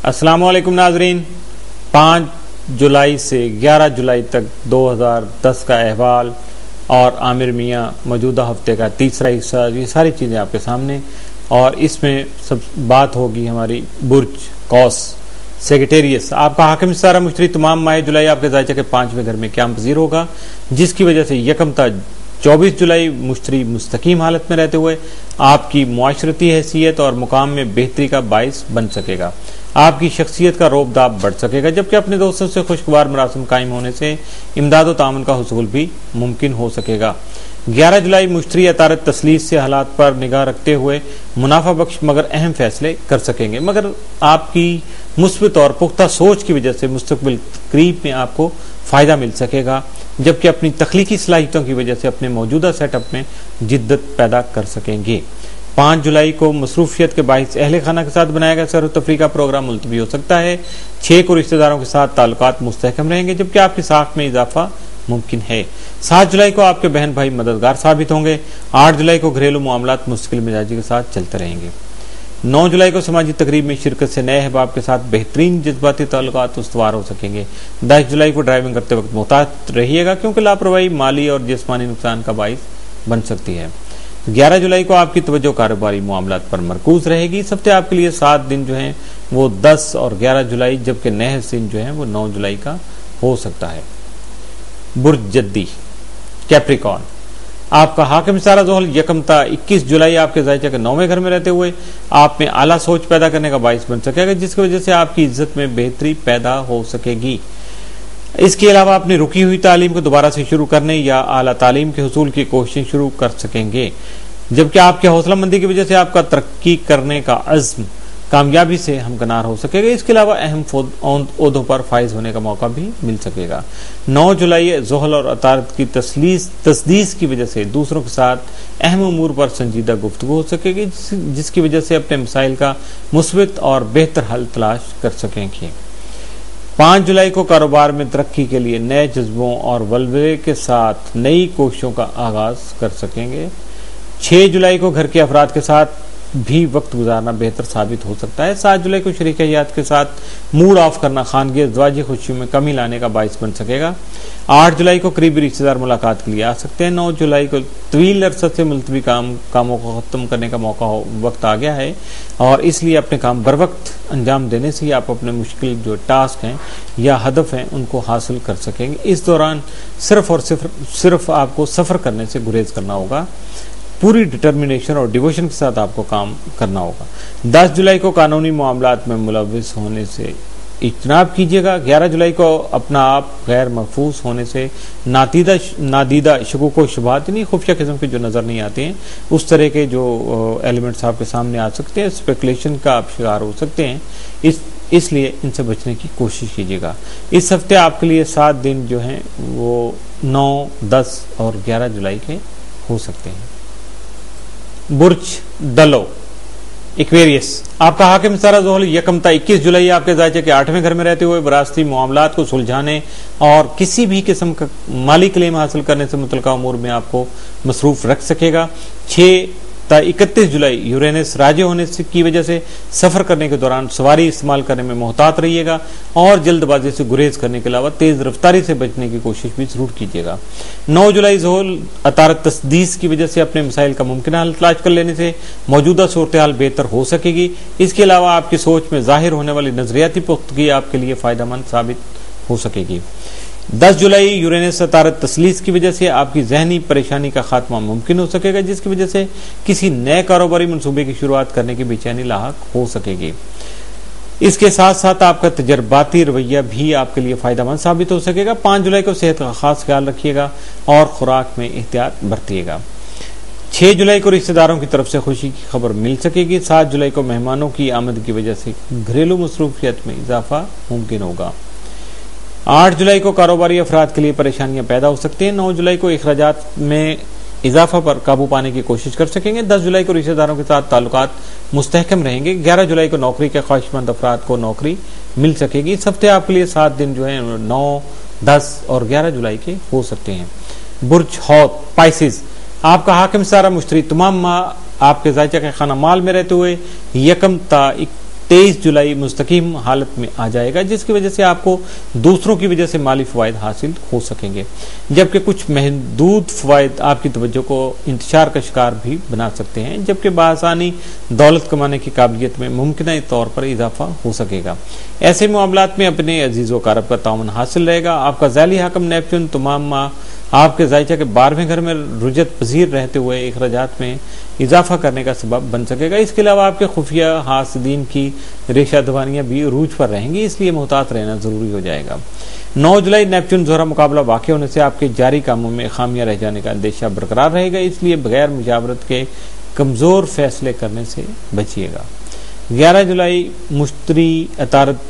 अस्सलामुअलैकुम नाजरीन। 5 जुलाई से 11 जुलाई तक 2010 का अहवाल और आमिर मियाँ मौजूदा हफ्ते का तीसरा हिस्सा, ये सारी चीज़ें आपके सामने। और इसमें सब बात होगी हमारी बुर्ज कौस सेक्रेटेरियस। आपका हाकिम सारा मुश्तरी तमाम माह जुलाई आपके जायचे के 5वें घर में क्या पजीर होगा, जिसकी वजह से यकमता 24 जुलाई मुश्तरी मुस्तकीम हालत में रहते हुए आपकी मुआशरती हैसियत और मुकाम में बेहतरी का बाइस बन सकेगा। आपकी शख्सियत का रोबदाब बढ़ सकेगा, जबकि अपने दोस्तों से खुशगवार मरासम कायम होने से इमदाद और तामुन का हुसूल भी मुमकिन हो सकेगा। 11 जुलाई मुश्तरी अतारत तसलीस से हालात पर निगाह रखते हुए मुनाफा बख्श मगर अहम फैसले कर सकेंगे, मगर आपकी मुस्बित और पुख्ता सोच की वजह से मुस्तकबिल करीब में आपको फायदा मिल सकेगा, जबकि अपनी तख्लीकी सलाहियतों की वजह से अपने मौजूदा सेटअप में जिद्दत पैदा कर सकेंगे। 5 जुलाई को मसरूफियत के बाहिस अहले खाना के साथ बनाया गया सैर तफरी का प्रोग्राम मुलतवी हो सकता है। 6 को रिश्तेदारों के साथ ताल्लुकात मुस्तहकम रहेंगे, जबकि आपकी साख में इजाफा मुमकिन है। 7 जुलाई को आपके बहन भाई मददगार साबित होंगे। 8 जुलाई को घरेलू मामलात मुश्किल मिजाजी के साथ चलते रहेंगे। 9 जुलाई को समाजी तकरीब में शिरकत से नए अहबाब के साथ बेहतरीन जज्बाती ताल्लुकात उस्तवार हो सकेंगे। 10 जुलाई को ड्राइविंग करते वक्त मोहतात रहिएगा, क्योंकि लापरवाही माली और जिस्मानी नुकसान का बाइस बन सकती है। 11 जुलाई को आपकी तवज्जो कारोबारी मामलात पर मरकूज रहेगी। इस हफ्ते आपके लिए 7 दिन जो हैं वो 10 और 11 जुलाई, जबकि नए दिन जो है वो 9 जुलाई का हो सकता है। बुर्ज जद्दी कैप्रिकॉर्न, आपका हाकिम सारा जोहल यकमता 21 जुलाई आपके जायचे के 9वें घर में रहते हुए आप में आला सोच पैदा करने का बाइस बन सकेगा, जिसकी वजह से आपकी इज्जत में बेहतरी पैदा हो सकेगी। इसके अलावा अपनी रुकी हुई तालीम को दोबारा से शुरू करने या आला तालीम के हुसूल की कोशिश शुरू कर सकेंगे, जबकि आपकी हौसलामंदी की वजह से आपका तरक्की करने का अज़्म कामयाबी से हमकनार हो सकेगा। इसके अलावा अहम ओहदों पर फाइज होने का मौका भी मिल सकेगा। 9 जुलाई जोहल और अतारत की तस्दीस की वजह से दूसरों के साथ अहम उमूर पर संजीदा गुफ्तगू हो सकेगी, जिसकी वजह से अपने मसाइल का मुस्बित और बेहतर हल तलाश कर सकेंगे। 5 जुलाई को कारोबार में तरक्की के लिए नए जज्बों और वल्वले के साथ नई कोशिशों का आगाज कर सकेंगे। 6 जुलाई को घर के अफराद के साथ भी वक्त गुजारना बेहतर साबित हो सकता है। 7 जुलाई को शरीक हयात के साथ मूड ऑफ करना खानगी अज़वाजी खुशी में कमी लाने का बाइस बन सकेगा। 8 जुलाई को करीबी रिश्तेदार मुलाकात के लिए आ सकते हैं। 9 जुलाई को तवील अरसा से मुलतवी कामों को खत्म करने का वक्त आ गया है, और इसलिए अपने काम बर वक्त अंजाम देने से ही आप अपने मुश्किल जो टास्क हैं या हदफ हैं उनको हासिल कर सकेंगे। इस दौरान सिर्फ और सिर्फ आपको सफर करने से गुरेज करना होगा। पूरी डिटर्मिनेशन और डिवोशन के साथ आपको काम करना होगा। 10 जुलाई को कानूनी मामलात में मुलविस होने से इज्तनाब कीजिएगा। 11 जुलाई को अपना आप गैर महफूज होने से नादीदा शकूक व शुबहात, यानी खुफिया किस्म के जो नज़र नहीं आते हैं, उस तरह के जो एलिमेंट्स आपके सामने आ सकते हैं, स्पेकुलेशन का आप शिकार हो सकते हैं, इसलिए इनसे बचने की कोशिश कीजिएगा। इस हफ्ते आपके लिए 7 दिन जो हैं वो 9, 10 और 11 जुलाई के हो सकते हैं। बुर्ज डलो एक्वेरियस, आपका हाकिम सारा जोहल यकमता 21 जुलाई आपके जायचे के 8वें घर में रहते हुए विरासती मामलात को सुलझाने और किसी भी किस्म का माली क्लेम हासिल करने से मुतल्लिका उमूर में आपको मसरूफ रख सकेगा। 6 ता 31 जुलाई यूरेनस राजे होने की वजह से सफर करने के दौरान सवारी इस्तेमाल करने में मोहतात रहिएगा, और जल्दबाजी से गुरेज करने के अलावा तेज रफ्तारी से बचने की कोशिश भी जरूर कीजिएगा। 9 जुलाई जोहल अतारत तस्दीस की वजह से अपने मसाइल का मुमकिन हल तलाश कर लेने से मौजूदा सूरत हाल बेहतर हो सकेगी। इसके अलावा आपकी सोच में जाहिर होने वाली नजरियाती पुख्तगी आपके लिए फायदेमंद साबित हो सकेगी। 10 जुलाई यूरेनस अतारत तस्लीस की वजह से आपकी जहनी परेशानी का खात्मा मुमकिन हो सकेगा, जिसकी वजह से किसी नए कारोबारी मंसूबे की शुरुआत करने की बेचैनी लाहक हो सकेगी। इसके साथ साथ आपका तजर्बाती रवैया भी आपके लिए फायदेमंद साबित हो सकेगा। 5 जुलाई को सेहत का खास ख्याल रखिएगा और खुराक में एहतियात बरतिएगा। 6 जुलाई को रिश्तेदारों की तरफ से खुशी की खबर मिल सकेगी। 7 जुलाई को मेहमानों की आमद की वजह से घरेलू मसरूफियत में इजाफा मुमकिन होगा। 8 जुलाई को कारोबारी अफराद के लिए परेशानियां पैदा हो सकती हैं। 9 जुलाई को अखराजात में इजाफा पर काबू पाने की कोशिश कर सकेंगे। 10 जुलाई को रिश्तेदारों के साथ ताल्लुकात मुस्तहकम रहेंगे। 11 जुलाई को नौकरी के ख्वाहिशमंद अफराद को नौकरी मिल सकेगी। इस हफ्ते आपके लिए 7 दिन जो है 9, 10 और 11 जुलाई के हो सकते हैं। बुर्ज हौत पाइसिस, आपका हाकिम सारा मुश्तरी तमाम माह आपके जायचे के खाना माल में रहते हुए यकम ता 23 जुलाई मुस्तकीम हालत में आ जाएगा, जिसकी वजह से आपको दूसरों की वजह से माली फवायद हासिल हो सकेंगे, जबकि कुछ महदूद फवायद आपकी तवज्जो को इंतशार का शिकार भी बना सकते हैं, जबकि बासानी दौलत कमाने की काबिलियत में मुमकिन तौर पर इजाफा हो सकेगा। ऐसे मामलात में अपने अजीज़ व कारब का ताउन हासिल रहेगा। आपका ज़ैली हाकम नेपच्यून तमाम माह आपके जायचा के 12वें घर में रुजत पजीर रहते हुए अखराजात में इजाफा करने का सबब बन सकेगा। इसके अलावा आपके खुफिया हासदीन की रेशा दवानियां भी रूज पर रहेंगी, इसलिए मुहतात रहना जरूरी हो जाएगा। 9 जुलाई नेपच्यून जोहरा मुकाबला वाक़ होने से आपके जारी कामों में खामियां रह जाने का अंदेशा बरकरार रहेगा, इसलिए बगैर मुजावरत के कमजोर फैसले करने से बचिएगा। 11 जुलाई मुश्तरी अतारत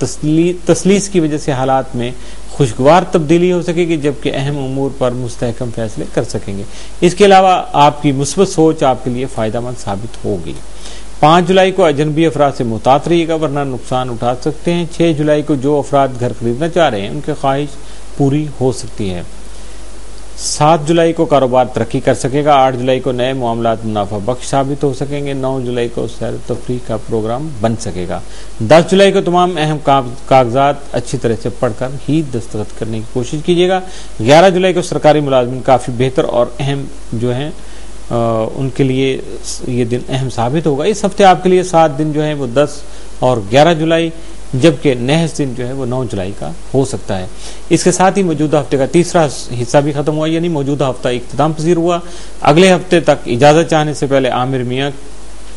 तसलीस की वजह से हालात में खुशगवार तब्दीली हो सकेगी, जबकि अहम उमूर पर मुस्तहकम फैसले कर सकेंगे। इसके अलावा आपकी मुस्बत सोच आपके लिए फायदेमंद साबित होगी। 5 जुलाई को अजनबी अफराद से मुहतात रहिएगा, वरना नुकसान उठा सकते हैं। 6 जुलाई को जो अफराद घर खरीदना चाह रहे हैं उनकी ख्वाहिश पूरी हो सकती है। 7 जुलाई को कारोबार तरक्की कर सकेगा। 8 जुलाई को नए मामलात मुनाफा बख्श साबित हो सकेंगे। 9 जुलाई को सैर तफरीह का प्रोग्राम बन सकेगा। 10 जुलाई को तमाम अहम कागजात अच्छी तरह से पढ़कर ही दस्तखत करने की कोशिश कीजिएगा। 11 जुलाई को सरकारी मुलाजमिन काफ़ी बेहतर और अहम जो हैं उनके लिए ये दिन अहम साबित होगा। इस हफ्ते आपके लिए 7 दिन जो है वो 10 और 11 जुलाई, जबकि नहस दिन जो है वो 9 जुलाई का हो सकता है। इसके साथ ही मौजूदा हफ्ते का तीसरा हिस्सा भी खत्म हुआ, यानी मौजूदा हफ्ता इख्तिताम पजीर हुआ। अगले हफ्ते तक इजाजत चाहने से पहले आमिर मियाँ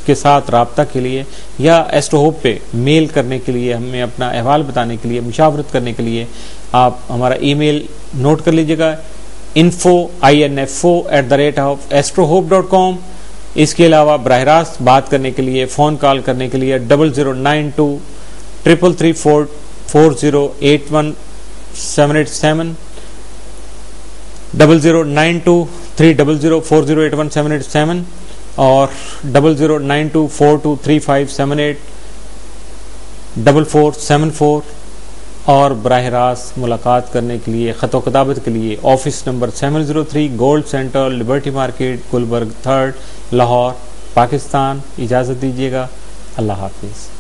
के साथ राब्ता के लिए या एस्ट्रो होप पे मेल करने के लिए, हमें अपना अहवाल बताने के लिए, मुशावरत करने के लिए आप हमारा ईमेल नोट कर लीजिएगा, info@astrohope.com। इसके अलावा बराह रास्त बात करने के लिए, फोन कॉल करने के लिए 0092 3334081 009230040817 और 0092423578 और बराह रास्त मुलाकात करने के लिए, खत व किताबत के लिए office number 703 gold centre, Liberty market, Gulberg 3rd, Lahore, Pakistan. इजाज़त दीजिएगा। अल्लाह हाफिज़।